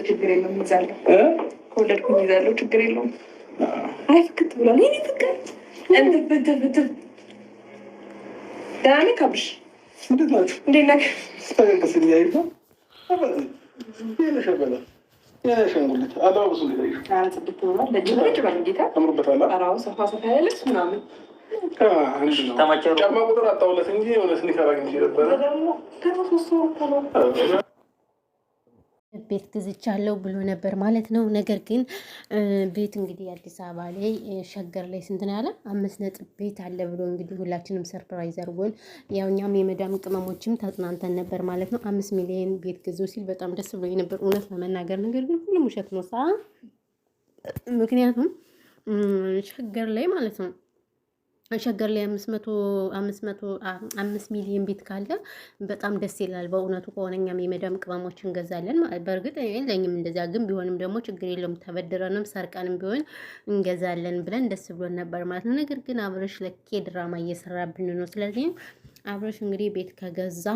ችግር የለውም ይዛለሁ። ከወለድኩኝ ይዛለሁ። ችግር የለውም። አይ ፍክት ብሏል። ይሄ ፍቅር እንትፍትፍትፍ ደህና ነህ ካብሽ? እንዴት ናችሁ? እንዴት ነህ? ተገንቅስ እያይታ የሸንጉሊት አለባበሱ ጽድት ብሏል። ለጅ በጌታ አምሮበታል። ራው ሰፋ ሰፋ ያለች ምናምን ጫማ ቁጥር አጣሁለት እንጂ የሆነ ስኒከር አግኝቼ ነበረ። ቤት ገዝቻለሁ ብሎ ነበር ማለት ነው። ነገር ግን ቤት እንግዲህ አዲስ አበባ ላይ ሸገር ላይ ስንት ነው ያለ 5 ነጥብ ቤት አለ ብሎ እንግዲህ ሁላችንም ሰርፕራይዝ አድርጎን ያው እኛም የመዳም ቅመሞችም ተጽናንተን ነበር ማለት ነው። 5 ሚሊዮን ቤት ገዙ ሲል በጣም ደስ ብሎኝ ነበር እውነት ለመናገር። ነገር ግን ሁሉም ውሸት ነው ምክንያቱም ሸገር ላይ ማለት ነው ሸገር ላይ 5 ሚሊዮን ቤት ካለ በጣም ደስ ይላል። በእውነቱ ከሆነ እኛም የመዳም ቅመሞች እንገዛለን። በእርግጥ የለኝም እንደዚያ፣ ግን ቢሆንም ደግሞ ችግር የለውም ተበድረንም ሰርቀንም ቢሆን እንገዛለን ብለን ደስ ብሎን ነበር ማለት ነው። ነገር ግን አብረሽ ለኬ ድራማ እየሰራብን ነው። ስለዚህ አብረሽ እንግዲህ ቤት ከገዛ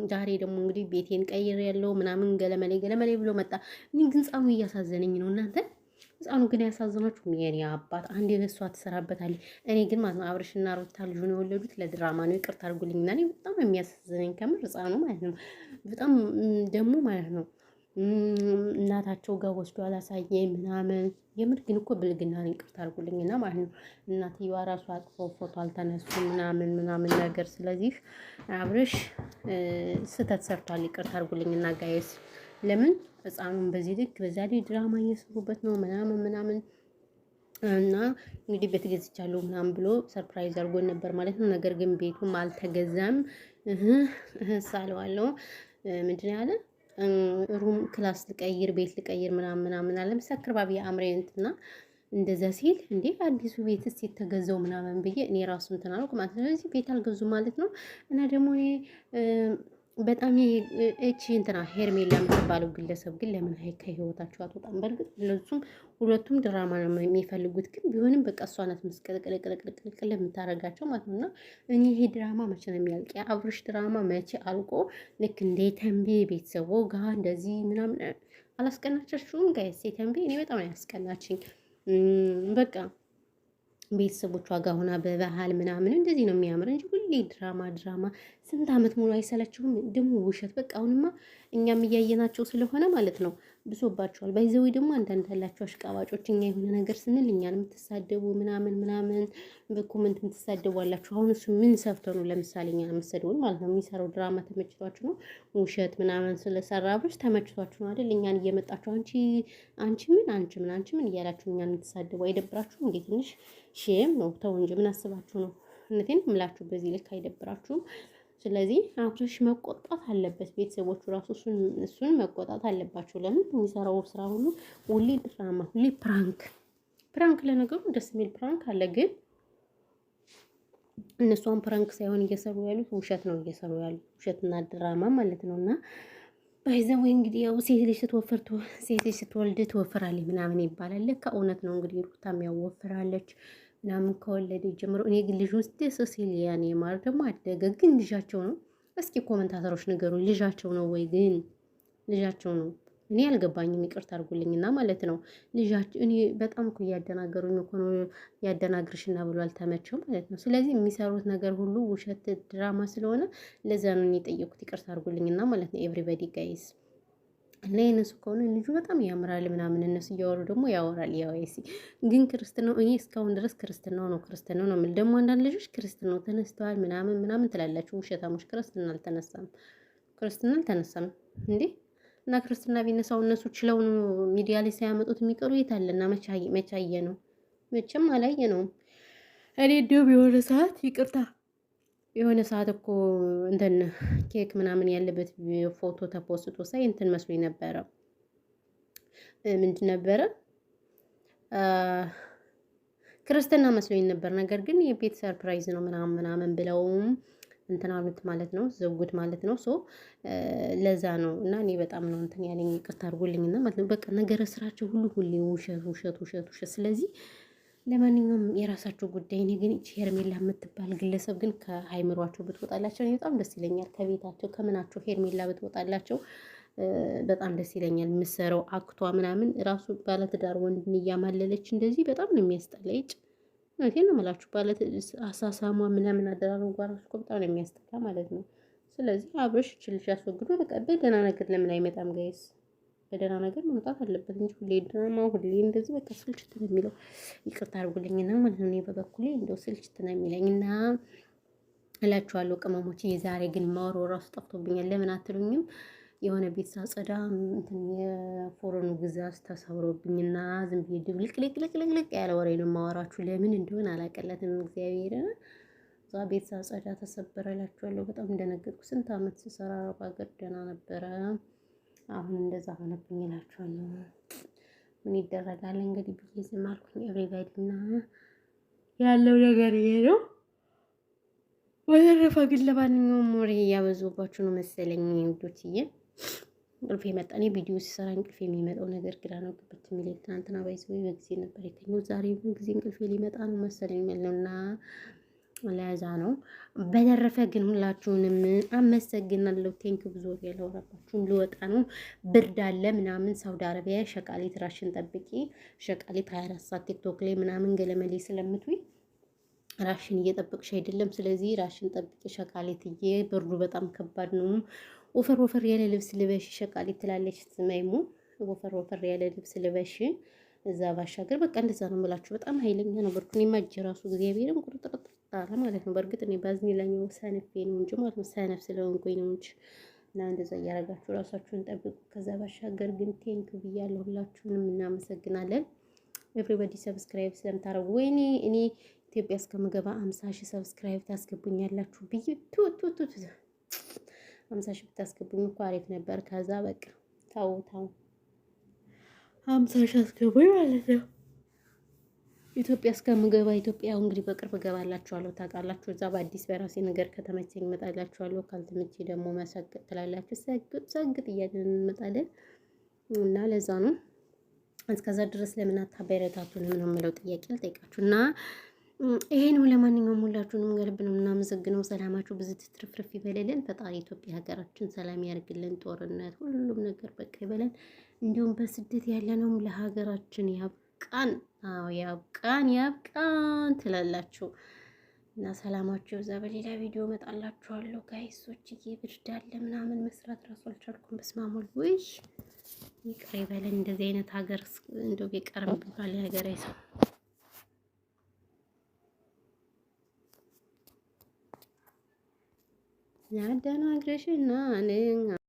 ዛሬ ደግሞ እንግዲህ ቤቴን ቀይር ያለው ምናምን ገለመሌ ብሎ መጣ። እኔ ግን ህፃኑ እያሳዘነኝ ነው እናንተ። ህፃኑ ግን ያሳዘናችሁ የኔ አባት አንዴ ለሷ ትሰራበታለች። እኔ ግን ማለት ነው አብርሽና ሩታ ልጁን የወለዱት ለድራማ ነው። ይቅርታ አድርጉልኝና እኔ በጣም የሚያሳዝነኝ ከምር ህፃኑ ማለት ነው። በጣም ደግሞ ማለት ነው እናታቸው ጋር ወስዶ አላሳየኝ ምናምን። የምር ግን እኮ ብልግና ነው። ይቅርታ አድርጉልኝና ማለት ነው እናትየዋ ራሱ አቅፎ ፎቶ አልተነሱ ምናምን ነገር። ስለዚህ አብርሽ ስህተት ሰርቷል። ይቅርታ አድርጉልኝና ጋይስ ለምን ህፃኑን በዚህ ልክ በዛ ላይ ድራማ እየሰሩበት ነው ምናምን እና እንግዲህ ቤት ገዝቻለሁ ምናምን ብሎ ሰርፕራይዝ አድርጎን ነበር ማለት ነው። ነገር ግን ቤቱም አልተገዛም። ሳለዋለሁ ምንድን ያለ ሩም ክላስ ልቀይር ቤት ልቀይር ምናምን አለ መሰክር ባቢ አምሬንትና እንደዛ ሲል እንዴ አዲሱ ቤትስ የተገዛው ምናምን ብዬ እኔ ራሱ እንትን አልኩ ማለት ነው። ስለዚህ ቤት አልገዙ ማለት ነው። እና ደግሞ እኔ በጣም እቺ እንትና ሄርሜላ የምትባለው ግለሰብ ግን ለምን ከህይወታቸው አትወጣም? በእርግጥ ሁለቱም ድራማ ነው የሚፈልጉት፣ ግን ቢሆንም በቃ እሷ ናት መስቀለቅለቅለቅለቅለቅ የምታረጋቸው ማለት ነው። እና እኔ ይሄ ድራማ መቼ ነው የሚያልቅ? የአብርሽ ድራማ መቼ አልቆ ልክ እንደ ተንቤ ቤተሰቦ ጋር እንደዚህ ምናምን አላስቀናቻችሁም ጋይስ? ተንቤ እኔ በጣም ያስቀናችኝ በቃ ቤተሰቦቿ ጋር ሆና በባህል ምናምን እንደዚህ ነው የሚያምር እንጂ ሁሌ ድራማ ስንት ዓመት ሙሉ አይሰለችሁም? ደግሞ ውሸት በቃ አሁንማ እኛም እያየናቸው ስለሆነ ማለት ነው ብሶባቸዋል። ባይዘዊ ደግሞ አንዳንድ ያላቸው አሽቃባጮች እኛ የሆነ ነገር ስንል እኛን የምትሳደቡ ምናምን በኮመንት የምትሳደቡ አላችሁ። አሁን እሱ ምን ሰፍተው ነው ለምሳሌ እኛን የምትሰደቡን ማለት ነው? የሚሰራው ድራማ ተመችቷችሁ ነው? ውሸት ምናምን ስለሰራ ብቻ ተመችቷችሁ ነው አይደል? እኛን እየመጣችሁ አንቺ ምን እያላችሁ እኛን የምትሳደቡ አይደብራችሁም እንዴ? ትንሽ ሼም ነው። ተው እንጂ ምን አስባችሁ ነው? እውነቴን እምላችሁ በዚህ ልክ አይደብራችሁም? ስለዚህ አብርሽ መቆጣት አለበት። ቤተሰቦቹ ራሱ እሱን መቆጣት አለባቸው። ለምን የሚሰራው ስራ ሁሌ ድራማ፣ ሁሌ ፕራንክ። ለነገሩ ደስ የሚል ፕራንክ አለ፣ ግን እነሷን ፕራንክ ሳይሆን እየሰሩ ያሉት ውሸት ነው እየሰሩ ያሉት፣ ውሸትና ድራማ ማለት ነው። እና ባይዘው እንግዲህ ያው ሴት ልጅ ስትወልድ ትወፍራለች ምናምን ይባላል። ለካ እውነት ነው። እንግዲህ ሩታም ያወፍራለች ምናምን ከወለደ ጀምሮ። እኔ ግን ልጅ ውስጥ ሶሲሊያ ነው የማር ደግሞ አደገ። ግን ልጃቸው ነው? እስኪ ኮመንታተሮች ንገሩ፣ ልጃቸው ነው ወይ? ግን ልጃቸው ነው? እኔ አልገባኝም። ይቅርታ አድርጉልኝና ማለት ነው ልጃቸው። እኔ በጣም እኮ እያደናገሩኝ እኮ ነው። ያደናግርሽና ብሎ አልተመቸው ማለት ነው። ስለዚህ የሚሰሩት ነገር ሁሉ ውሸት ድራማ ስለሆነ ለዛ ነው እኔ የጠየኩት። ይቅርታ አድርጉልኝና ማለት ነው ኤቭሪባዲ ጋይስ። እና የነሱ ከሆነ ልጁ በጣም ያምራል ምናምን፣ እነሱ እያወሩ ደግሞ ያወራል። ያወይሲ ግን ክርስትናው እኔ እስካሁን ድረስ ክርስትናው ነው የምል። ደግሞ አንዳንድ ልጆች ክርስትናው ተነስተዋል ምናምን ትላላችሁ። ውሸታሞች። ክርስትና አልተነሳም እንዴ? እና ክርስትና ቢነሳው እነሱ ችለው ሚዲያ ላይ ሳያመጡት የሚቀሩ የታለና መቻየ ነው? መቼም አላየ ነው። እኔ እንደውም የሆነ ሰዓት እኮ እንትን ኬክ ምናምን ያለበት ፎቶ ተፖስቶ ሳይ እንትን መስሎኝ ነበረ። ምንድን ነበረ? ክርስትና መስሎኝ ነበር። ነገር ግን የቤት ሰርፕራይዝ ነው ምናምን ብለውም እንትን አሉት ማለት ነው፣ ዘጉት ማለት ነው። ለዛ ነው። እና እኔ በጣም ነው እንትን ያለኝ። ይቅርታ አድርጉልኝና ማለት ነው በቃ ነገረ ስራቸው ሁሉ ውሸት። ስለዚህ ለማንኛውም የራሳቸው ጉዳይ። እኔ ግን እቺ ሄርሜላ የምትባል ግለሰብ ግን ከሃይምሯቸው ብትወጣላቸው በጣም ደስ ይለኛል። ከቤታቸው ከምናቸው ሄርሜላ ብትወጣላቸው በጣም ደስ ይለኛል። የምትሰራው አክቷ ምናምን ራሱ ባለትዳር ወንድን እያማለለች እንደዚህ በጣም ነው የሚያስጠላ። ይጭ እውነቴን ነው የምላችሁ። አሳሳሟ ምናምን አደራረጓ ራሱ እኮ በጣም ነው የሚያስጠላ ማለት ነው። ስለዚህ አብረሽ ችልሽ ያስወግዱ። በቃ በደህና ነገር ለምን አይመጣም ጋይስ? በደህና ነገር መምጣት አለበት እንጂ ሁሌ ድራማ፣ ሁሌ እንደዚህ በቃ ስልችት ነው የሚለው። ይቅርታ አድርጉልኝና ማለት ነው። እኔ በበኩሌ እንደው ስልችት ነው የሚለኝና እላችኋለሁ ቅመሞች። የዛሬ ግን ማወሮ ራሱ ጠፍቶብኛል። ለምን አትሉኝም? የሆነ ቤት ሳጸዳ እንትን የፎረኑ ግዛዝ ተሰብሮብኝና ዝም ብዬ ድብልቅልቅልቅልቅ ያለ ወሬ ነው የማወራችሁ። ለምን እንደሆነ አላቀለትም። እግዚአብሔር እዛ ቤት ሳጸዳ ተሰበረ እላችኋለሁ። በጣም እንደነገጥኩ ስንት አመት ስሰራ በሀገር ደህና ነበረ። አሁን እንደዛ ሆነብኝ እላችኋለሁ። ምን ይደረጋል እንግዲህ ብዬ ዝም አልኩኝ። ኤቭሪባዲና ያለው ነገር ይሄ ነው። ወደረፈ ግን ለማንኛውም ወሬ እያበዙባችሁ ነው መሰለኝ ውዶችዬ። እንቅልፍ የመጣ እኔ ቪዲዮ ሲሰራ እንቅልፍ የሚመጣው ነገር ግራ ነው ግብት የሚለኝ። ትናንትና ባይዘው በጊዜ ነበር የተኛው። ዛሬ ጊዜ እንቅልፍ ሊመጣ ነው መሰለኝ መልነውና ለዛ ነው። በተረፈ ግን ሁላችሁንም አመሰግናለሁ። ቴንኪው። ብዙ ወሬ ያላወራባችሁም ልወጣ ነው። ብርድ አለ ምናምን። ሳውዲ አረቢያ ሸቃሊት ራሽን ጠብቂ። ሸቃሊት 24 ሰዓት ቲክቶክ ላይ ምናምን ገለመሌ ስለምትውይ ራሽን እየጠበቅሽ አይደለም። ስለዚህ ራሽን ጠብቂ ሸቃሊትዬ። ብርዱ በጣም ከባድ ነው። ወፈር ወፈር ያለ ልብስ ልበሽ ሸቃሊት ትላለች ስመይሙ። ወፈር ወፈር ያለ ልብስ ልበሽ። እዛ ባሻገር በቃ እንደዛ ነው የምላችሁ። በጣም ኃይለኛ ነው ብርዱ። እኔማ እጄ ራሱ እግዚአብሔርም ቁርጥርጥ አለ ማለት ነው። በእርግጥ እኔ ባዝኒ ላኛው ሰነፌ ነው እንጂ ማለት ነው፣ ሰነፍ ስለሆንኩኝ ነው እንጂ። እና እንደዛ እያረጋችሁ ራሳችሁን ጠብቁ። ከዛ ባሻገር ግን ቴንኪው ብያለሁ። ሁላችሁንም እናመሰግናለን። ኤቭሪባዲ ሰብስክራይብ ስለምታረጉ ወይኔ እኔ ኢትዮጵያ እስከምገባ 50,000 ሰብስክራይብ ታስገቡኛላችሁ ብዬ ቱ 50,000 ብታስገቡኝ እኮ አሪፍ ነበር። ከዛ በቃ ታው 50,000 አስገቡኝ ማለት ነው። ኢትዮጵያ እስከምገባ ኢትዮጵያ እንግዲህ በቅርብ እገባላችኋለሁ። ታውቃላችሁ። እዛ በአዲስ በራሴ ነገር ከተመቸኝ እመጣላችኋለሁ። ካልተመቼ ደግሞ መሰግጥ ትላላችሁ። ሰግጥ እያለን እንመጣለን እና ለዛ ነው። እስከዛ ድረስ ለምን አታበረታቱንም ነው የምለው ጥያቄ ልጠይቃችሁ እና ይሄ ነው። ለማንኛውም ሁላችሁንም ገልብ ነው የምናመሰግነው። ሰላማችሁ ብዙ ትርፍርፍ ይበለልን። ፈጣሪ ኢትዮጵያ ሀገራችን ሰላም ያርግልን። ጦርነት ሁሉም ነገር በቃ ይበለን። እንዲሁም በስደት ያለነውም ለሀገራችን ያብቃን። አዎ ያብቃን ትላላችሁ እና ሰላማችሁ እዛ። በሌላ ቪዲዮ እመጣላችኋለሁ ጋይሶች። ብርድ አለ ምናምን መስራት ራሱ አልቻልኩም። በስማሙል ውይ ይቅር ይበለን። እንደዚህ አይነት ሀገር እንደው ቢቀርም ብሏል የሀገር ሰው። ያደናግረሽና